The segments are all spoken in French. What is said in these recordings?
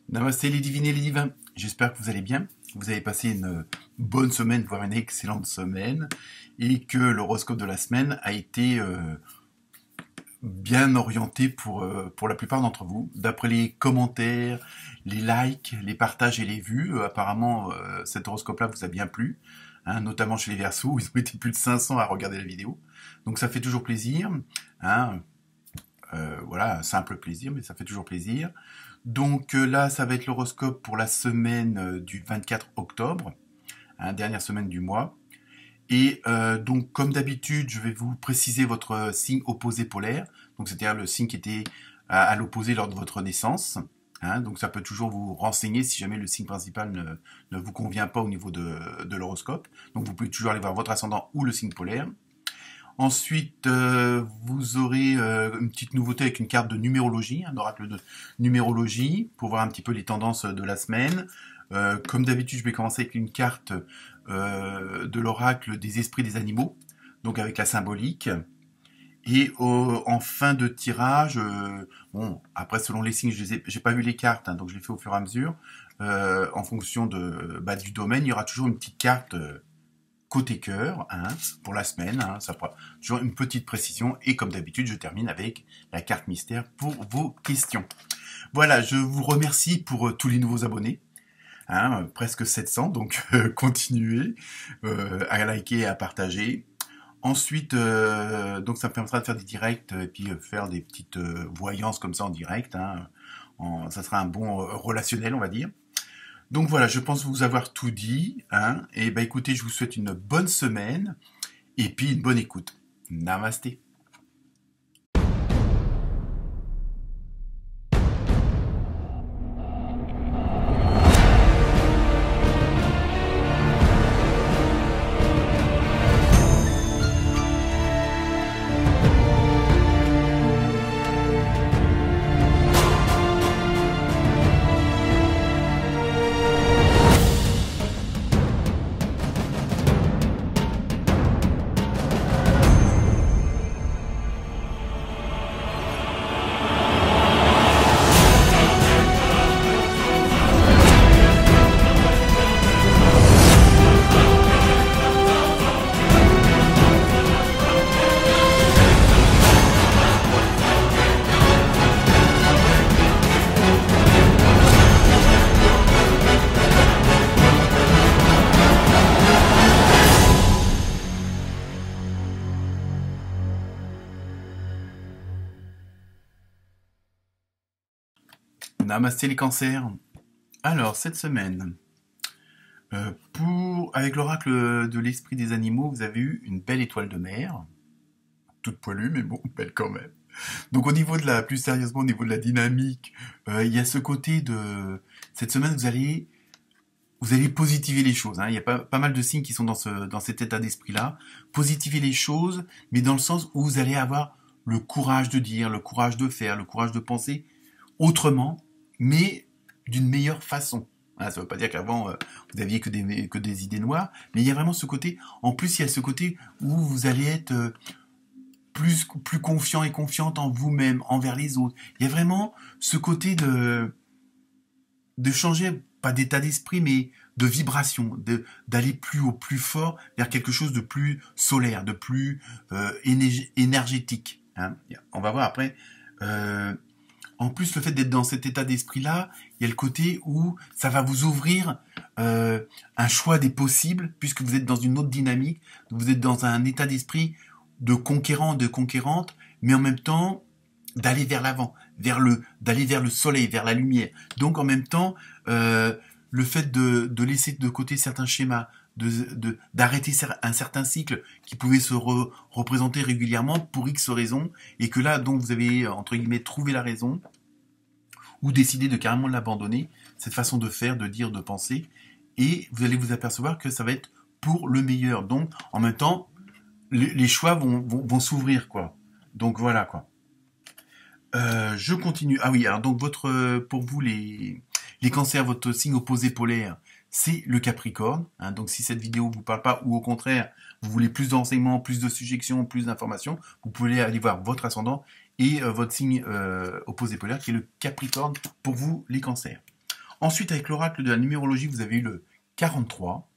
Namasté les divines et les divins, j'espère que vous allez bien, vous avez passé une bonne semaine, voire une excellente semaine, et que l'horoscope de la semaine a été bien orienté pour la plupart d'entre vous. D'après les commentaires, les likes, les partages et les vues, apparemment cet horoscope-là vous a bien plu, hein, notamment chez les Verseaux, où ils ont été plus de 500 à regarder la vidéo. Donc ça fait toujours plaisir, hein, voilà, simple plaisir, mais ça fait toujours plaisir. Donc là, ça va être l'horoscope pour la semaine du 24 octobre, hein, dernière semaine du mois. Et donc, comme d'habitude, je vais vous préciser votre signe opposé polaire. Donc, c'est-à-dire le signe qui était à l'opposé lors de votre naissance. Hein, donc, ça peut toujours vous renseigner si jamais le signe principal ne vous convient pas au niveau de l'horoscope. Donc, vous pouvez toujours aller voir votre ascendant ou le signe polaire. Ensuite, vous aurez une petite nouveauté avec une carte de numérologie, un oracle de numérologie, pour voir un petit peu les tendances de la semaine. Comme d'habitude, je vais commencer avec une carte de l'oracle des esprits des animaux, donc avec la symbolique. Et en fin de tirage, bon, après selon les signes, j'ai pas vu les cartes, hein, donc je les fais au fur et à mesure. En fonction du domaine, il y aura toujours une petite carte côté cœur, hein, pour la semaine, hein, ça fera toujours une petite précision, et comme d'habitude, je termine avec la carte mystère pour vos questions. Voilà, je vous remercie pour tous les nouveaux abonnés, hein, presque 700, donc continuez à liker et à partager. Ensuite, donc ça me permettra de faire des directs et puis faire des petites voyances comme ça en direct, hein, ça sera un bon relationnel, on va dire. Donc voilà, je pense vous avoir tout dit, hein, et bah écoutez, je vous souhaite une bonne semaine, et puis une bonne écoute. Namasté. Namasté les cancers. Alors, cette semaine, avec l'oracle de l'esprit des animaux, vous avez eu une belle étoile de mer, toute poilue, mais bon, belle quand même. Donc plus sérieusement, au niveau de la dynamique, il y a ce côté de... Cette semaine, vous allez positiver les choses, hein. Il y a pas mal de signes qui sont dans cet état d'esprit-là. Positiver les choses, mais dans le sens où vous allez avoir le courage de dire, le courage de faire, le courage de penser autrement, mais d'une meilleure façon. Voilà, ça ne veut pas dire qu'avant, vous aviez que des idées noires, mais il y a vraiment ce côté... En plus, il y a ce côté où vous allez être plus confiant et confiante en vous-même, envers les autres. Il y a vraiment ce côté de changer, pas d'état d'esprit, mais de vibration, d'aller plus haut, plus fort, vers quelque chose de plus solaire, de plus énergétique. Hein. On va voir après... En plus, le fait d'être dans cet état d'esprit-là, il y a le côté où ça va vous ouvrir un choix des possibles, puisque vous êtes dans une autre dynamique, vous êtes dans un état d'esprit de conquérant, de conquérante, mais en même temps d'aller vers l'avant, d'aller vers le soleil, vers la lumière. Donc en même temps, le fait de laisser de côté certains schémas, d'arrêter un certain cycle qui pouvait se représenter régulièrement pour X raisons, et que là, donc, vous avez, entre guillemets, trouvé la raison, ou décidé de carrément l'abandonner, cette façon de faire, de dire, de penser, et vous allez vous apercevoir que ça va être pour le meilleur. Donc, en même temps, les choix vont s'ouvrir, quoi. Donc, voilà, quoi. Je continue. Ah oui, alors donc, pour vous, les cancers, votre signe opposé polaire, c'est le Capricorne. Hein, donc si cette vidéo vous parle pas, ou au contraire, vous voulez plus d'enseignements, plus de suggestions, plus d'informations, vous pouvez aller voir votre ascendant et votre signe opposé polaire, qui est le Capricorne pour vous, les cancers. Ensuite, avec l'oracle de la numérologie, vous avez eu le 43.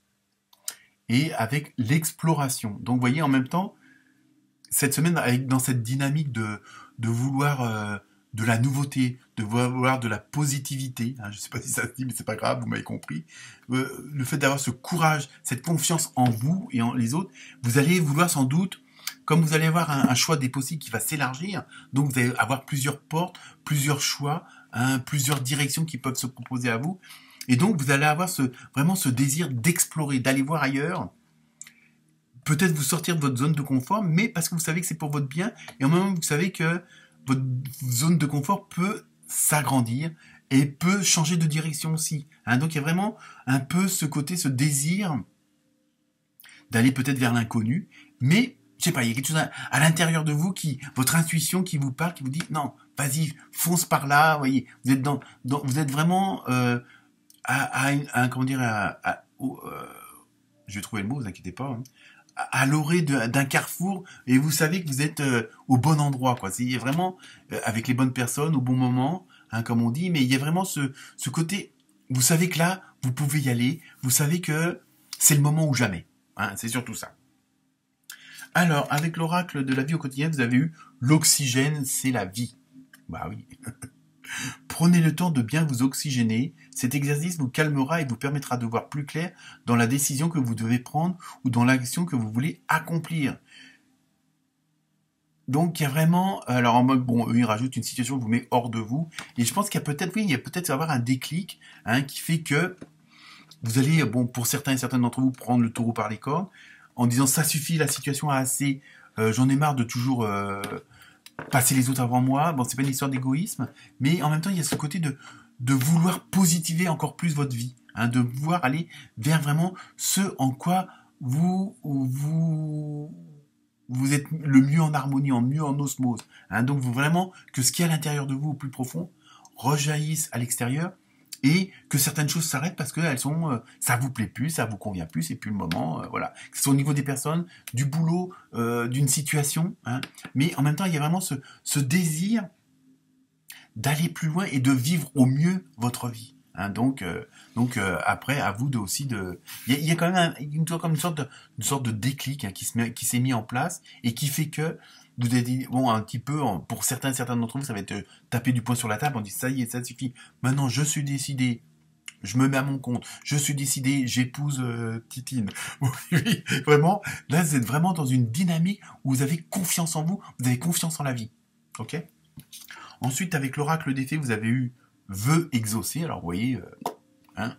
Et avec l'exploration. Donc, vous voyez, en même temps, cette semaine, dans cette dynamique de vouloir de la nouveauté, de vouloir de la positivité, hein, je ne sais pas si ça se dit, mais c'est pas grave, vous m'avez compris, le fait d'avoir ce courage, cette confiance en vous et en les autres, vous allez vouloir sans doute, comme vous allez avoir un choix des possibles qui va s'élargir, donc vous allez avoir plusieurs portes, plusieurs choix, hein, plusieurs directions qui peuvent se proposer à vous, et donc vous allez avoir vraiment ce désir d'explorer, d'aller voir ailleurs, peut-être vous sortir de votre zone de confort, mais parce que vous savez que c'est pour votre bien, et en même temps vous savez que votre zone de confort peut s'agrandir et peut changer de direction aussi. Hein, donc il y a vraiment un peu ce côté, ce désir d'aller peut-être vers l'inconnu, mais je sais pas, il y a quelque chose à l'intérieur de vous votre intuition qui vous parle, qui vous dit non, vas-y, fonce par là. Vous voyez, vous êtes vous êtes vraiment comment dire, je vais trouver le mot, vous inquiétez pas. Hein, à l'orée d'un carrefour et vous savez que vous êtes au bon endroit, quoi. C'est vraiment avec les bonnes personnes au bon moment, hein, comme on dit, mais il y a vraiment ce côté, vous savez que là, vous pouvez y aller, vous savez que c'est le moment ou jamais, hein, c'est surtout ça. Alors, avec l'oracle de la vie au quotidien, vous avez eu l'oxygène, c'est la vie. Bah oui. Prenez le temps de bien vous oxygéner. Cet exercice vous calmera et vous permettra de voir plus clair dans la décision que vous devez prendre ou dans l'action que vous voulez accomplir. Donc il y a vraiment, alors en mode, bon, eux ils rajoutent une situation qui vous met hors de vous. Et je pense qu'il y a peut-être, oui, il y a peut-être avoir un déclic, hein, qui fait que vous allez, bon, pour certains et certaines d'entre vous, prendre le taureau par les cornes en disant ça suffit, la situation a assez, j'en ai marre de toujours passer les autres avant moi. Bon, c'est pas une histoire d'égoïsme, mais en même temps, il y a ce côté de vouloir positiver encore plus votre vie, hein, de vouloir aller vers vraiment ce en quoi vous êtes le mieux en harmonie, mieux en osmose. Hein, donc, vous vraiment que ce qui est à l'intérieur de vous, au plus profond, rejaillisse à l'extérieur et que certaines choses s'arrêtent parce que elles sont, ça vous plaît plus, ça vous convient plus, c'est plus le moment, voilà. Que ce soit au niveau des personnes, du boulot, d'une situation, hein. Mais en même temps, il y a vraiment ce désir d'aller plus loin et de vivre au mieux votre vie. Hein, donc après, à vous il y a quand même une sorte de déclic, hein, qui s'est mis en place et qui fait que vous avez dit, bon, un petit peu, pour certains d'entre vous, ça va être taper du poing sur la table, on dit ça y est, ça suffit. Maintenant, je suis décidé, je me mets à mon compte, je suis décidé, j'épouse Titine. Oui, vraiment, là, vous êtes vraiment dans une dynamique où vous avez confiance en vous, vous avez confiance en la vie. Ok ? Ensuite, avec l'oracle des fées, vous avez eu vœux exaucés. Alors, vous voyez, hein,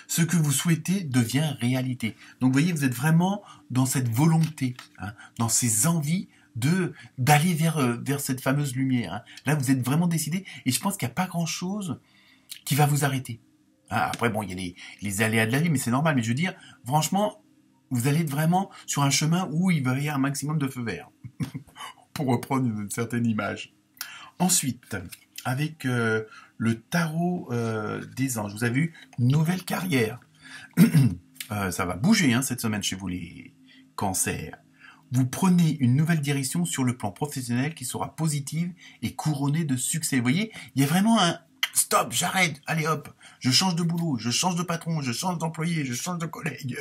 ce que vous souhaitez devient réalité. Donc, vous voyez, vous êtes vraiment dans cette volonté, hein, dans ces envies d'aller vers cette fameuse lumière. Hein. Là, vous êtes vraiment décidé, et je pense qu'il n'y a pas grand-chose qui va vous arrêter. Hein, après, bon, il y a les aléas de la vie, mais c'est normal. Mais je veux dire, franchement, vous allez être vraiment sur un chemin où il va y avoir un maximum de feux verts, pour reprendre une certaine image. Ensuite, avec le tarot des anges, vous avez eu une nouvelle carrière. Ça va bouger, hein, cette semaine chez vous, les cancers. Vous prenez une nouvelle direction sur le plan professionnel qui sera positive et couronnée de succès. Vous voyez, il y a vraiment un stop, j'arrête, allez hop, je change de boulot, je change de patron, je change d'employé, je change de collègue.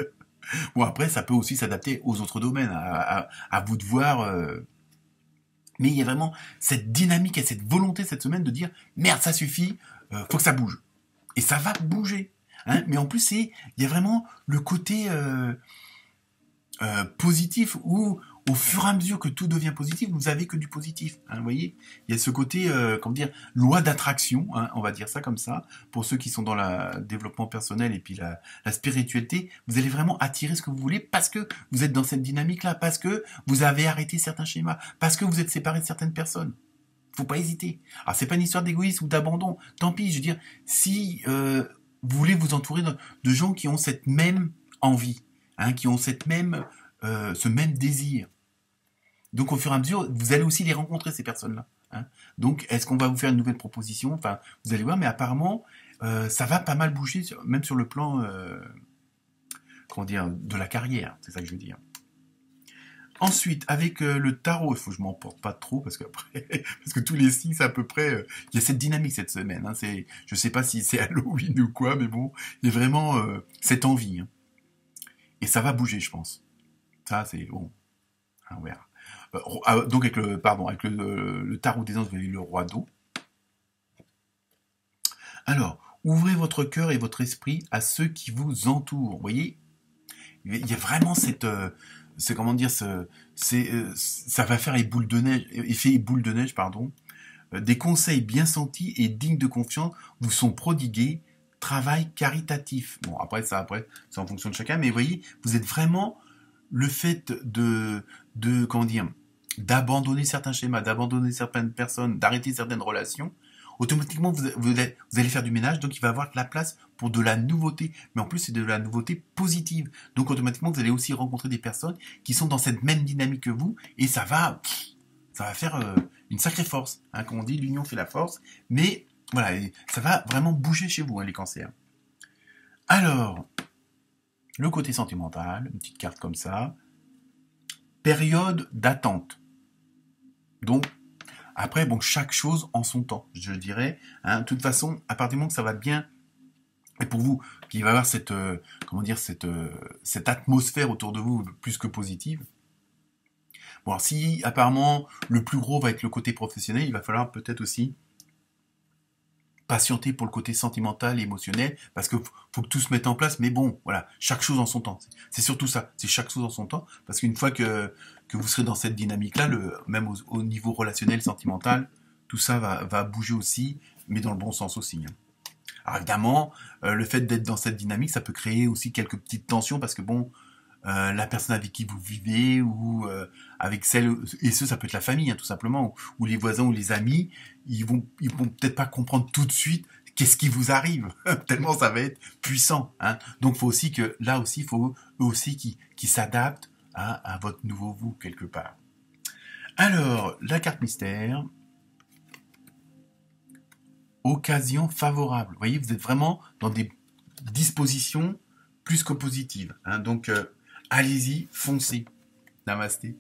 Bon, après, ça peut aussi s'adapter aux autres domaines, à vous de voir. Mais il y a vraiment cette dynamique et cette volonté cette semaine de dire merde, ça suffit, faut que ça bouge. Et ça va bouger. Hein, mais en plus, il y a vraiment le côté positif où, au fur et à mesure que tout devient positif, vous avez que du positif. Hein, vous voyez, il y a ce côté, comment dire, loi d'attraction, hein, on va dire ça comme ça, pour ceux qui sont dans le développement personnel et puis la spiritualité, vous allez vraiment attirer ce que vous voulez parce que vous êtes dans cette dynamique-là, parce que vous avez arrêté certains schémas, parce que vous êtes séparé de certaines personnes. Faut pas hésiter. Alors, c'est pas une histoire d'égoïsme ou d'abandon. Tant pis, je veux dire, si vous voulez vous entourer de gens qui ont cette même envie, hein, qui ont ce même désir. Donc, au fur et à mesure, vous allez aussi les rencontrer, ces personnes-là. Hein. Donc, est-ce qu'on va vous faire une nouvelle proposition ? Enfin, vous allez voir, mais apparemment, ça va pas mal bouger, même sur le plan, comment dire, de la carrière. C'est ça que je veux dire. Ensuite, avec le tarot, il faut que je m'en porte pas trop parce qu'après, parce que tous les signes, c'est à peu près, il y a cette dynamique cette semaine. Hein, je sais pas si c'est Halloween ou quoi, mais bon, il y a vraiment cette envie. Hein. Et ça va bouger, je pense. Ça, c'est bon. Hein, on verra. Donc avec le tarot des anges, vous avez le roi d'eau. Alors, ouvrez votre cœur et votre esprit à ceux qui vous entourent. Vous voyez, il y a vraiment c'est comment dire, ça va faire effet boule de neige, pardon. Des conseils bien sentis et dignes de confiance vous sont prodigués. Travail caritatif. Bon, après, c'est en fonction de chacun, mais vous voyez, vous êtes vraiment le fait comment dire, d'abandonner certains schémas, d'abandonner certaines personnes, d'arrêter certaines relations. Automatiquement, vous allez faire du ménage, donc il va y avoir de la place pour de la nouveauté. Mais en plus, c'est de la nouveauté positive. Donc automatiquement, vous allez aussi rencontrer des personnes qui sont dans cette même dynamique que vous, et ça va faire une sacrée force. Hein, comme on dit, l'union fait la force. Mais voilà, ça va vraiment bouger chez vous, hein, les cancers. Alors, le côté sentimental, une petite carte comme ça. Période d'attente. Donc, après, bon, chaque chose en son temps, je dirais. Hein. De toute façon, à partir du moment que ça va bien, et pour vous, qu'il va y avoir cette atmosphère autour de vous plus que positive. Bon, alors si apparemment le plus gros va être le côté professionnel, il va falloir peut-être aussi patienter pour le côté sentimental et émotionnel, parce que faut que tout se mette en place, mais bon, voilà, chaque chose en son temps. C'est surtout ça, c'est chaque chose en son temps, parce qu'une fois que vous serez dans cette dynamique-là, même au niveau relationnel, sentimental, tout ça va bouger aussi, mais dans le bon sens aussi. Hein. Alors évidemment, le fait d'être dans cette dynamique, ça peut créer aussi quelques petites tensions, parce que bon, la personne avec qui vous vivez ou avec celle et ça peut être la famille hein, tout simplement ou les voisins ou les amis ils vont peut-être pas comprendre tout de suite qu'est-ce qui vous arrive tellement ça va être puissant hein. Donc faut aussi que là aussi faut eux aussi qui s'adaptent à votre nouveau vous quelque part. Alors la carte mystère, occasion favorable. Vous voyez, vous êtes vraiment dans des dispositions plus que positives hein. Donc allez-y, foncez. Namasté.